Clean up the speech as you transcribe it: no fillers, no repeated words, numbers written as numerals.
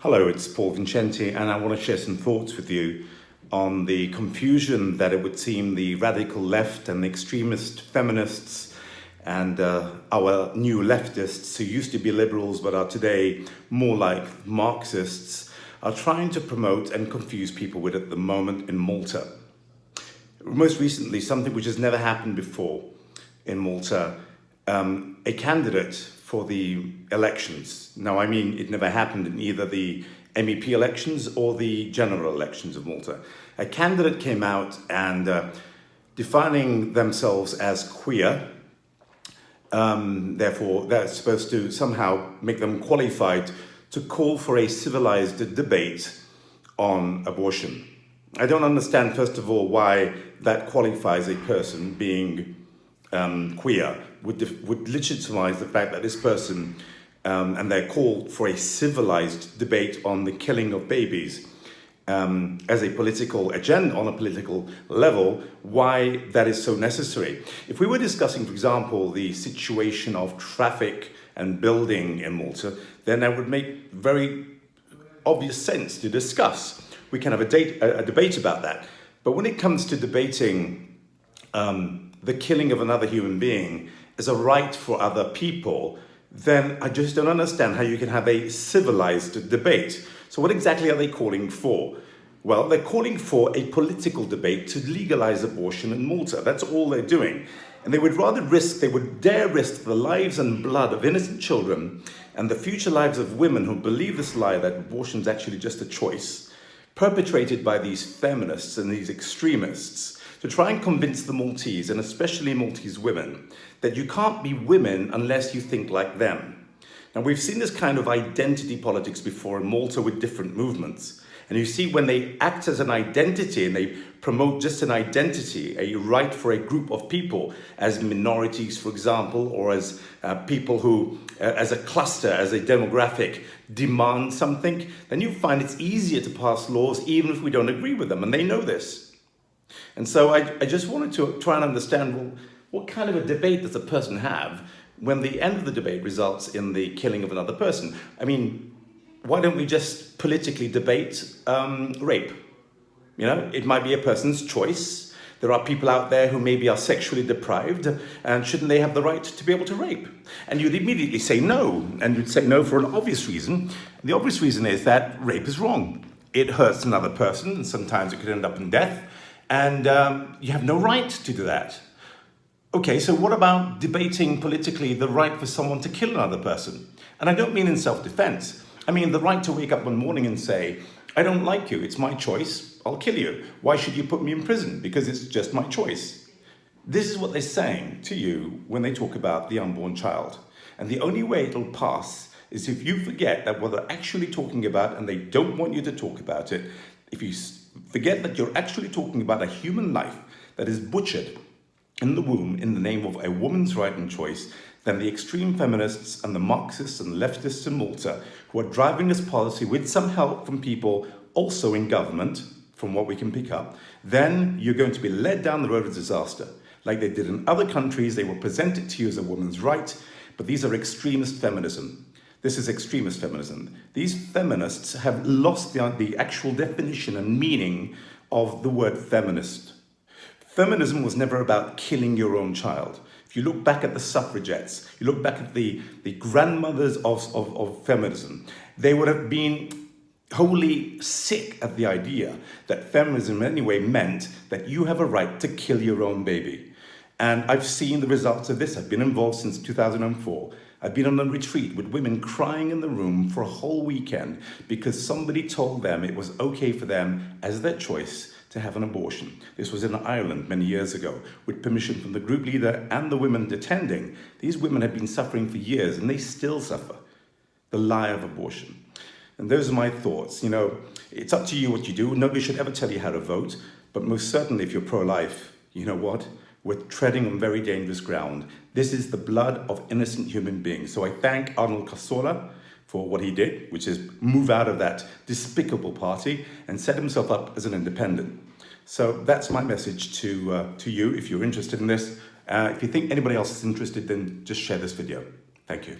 Hello, it's Paul Vincenti, and I want to share some thoughts with you on the confusion that it would seem the radical left and the extremist feminists and our new leftists, who used to be liberals but are today more like Marxists, are trying to promote and confuse people with at the moment in Malta. Most recently, something which has never happened before in Malta, a candidate for the elections. Now, I mean, it never happened in either the MEP elections or the general elections of Malta. A candidate came out and defining themselves as queer, therefore that's supposed to somehow make them qualified to call for a civilized debate on abortion. I don't understand, first of all, why that qualifies a person being queer, would legitimize the fact that this person, and they're called for a civilized debate on the killing of babies as a political agenda, on a political level, why that is so necessary. If we were discussing, for example, the situation of traffic and building in Malta, then that would make very obvious sense to discuss. We can have a debate about that. But when it comes to debating the killing of another human being as a right for other people, then I just don't understand how you can have a civilized debate. So what exactly are they calling for? Well, they're calling for a political debate to legalize abortion in Malta. That's all they're doing. And they would dare risk the lives and blood of innocent children and the future lives of women who believe this lie that abortion is actually just a choice, perpetrated by these feminists and these extremists, to try and convince the Maltese, and especially Maltese women, that you can't be women unless you think like them. Now, we've seen this kind of identity politics before in Malta with different movements. And you see, when they act as an identity and they promote just an identity, a right for a group of people, as minorities, for example, or as people who, as a cluster, as a demographic, demand something, then you find it's easier to pass laws even if we don't agree with them, and they know this. And so I just wanted to try and understand, well, what kind of a debate does a person have when the end of the debate results in the killing of another person? I mean, why don't we just politically debate rape? You know, it might be a person's choice. There are people out there who maybe are sexually deprived, and shouldn't they have the right to be able to rape? And you'd immediately say no, and you'd say no for an obvious reason. The obvious reason is that rape is wrong. It hurts another person, and sometimes it could end up in death, and you have no right to do that. Okay, so what about debating politically the right for someone to kill another person? And I don't mean in self-defense. I mean the right to wake up one morning and say, I don't like you, it's my choice, I'll kill you. Why should you put me in prison? Because it's just my choice. This is what they're saying to you when they talk about the unborn child. And the only way it'll pass is if you forget that what they're actually talking about, and they don't want you to talk about it, if you forget that you're actually talking about a human life that is butchered in the womb in the name of a woman's right and choice, then the extreme feminists and the Marxists and leftists in Malta, who are driving this policy with some help from people also in government, from what we can pick up, then you're going to be led down the road of disaster. Like they did in other countries, they will present it to you as a woman's right, but these are extremist feminism. This is extremist feminism. These feminists have lost the actual definition and meaning of the word feminist. Feminism was never about killing your own child. If you look back at the suffragettes, you look back at the grandmothers of feminism, they would have been wholly sick at the idea that feminism in any way meant that you have a right to kill your own baby. And I've seen the results of this. I've been involved since 2004. I've been on a retreat with women crying in the room for a whole weekend because somebody told them it was okay for them, as their choice, to have an abortion. This was in Ireland many years ago, with permission from the group leader and the women attending. These women have been suffering for years, and they still suffer the lie of abortion. And those are my thoughts. You know, it's up to you what you do. Nobody should ever tell you how to vote, but most certainly if you're pro-life, you know what? We're treading on very dangerous ground. This is the blood of innocent human beings. So I thank Arnold Cassola for what he did, which is move out of that despicable party and set himself up as an independent. So that's my message to you if you're interested in this. If you think anybody else is interested, then just share this video. Thank you.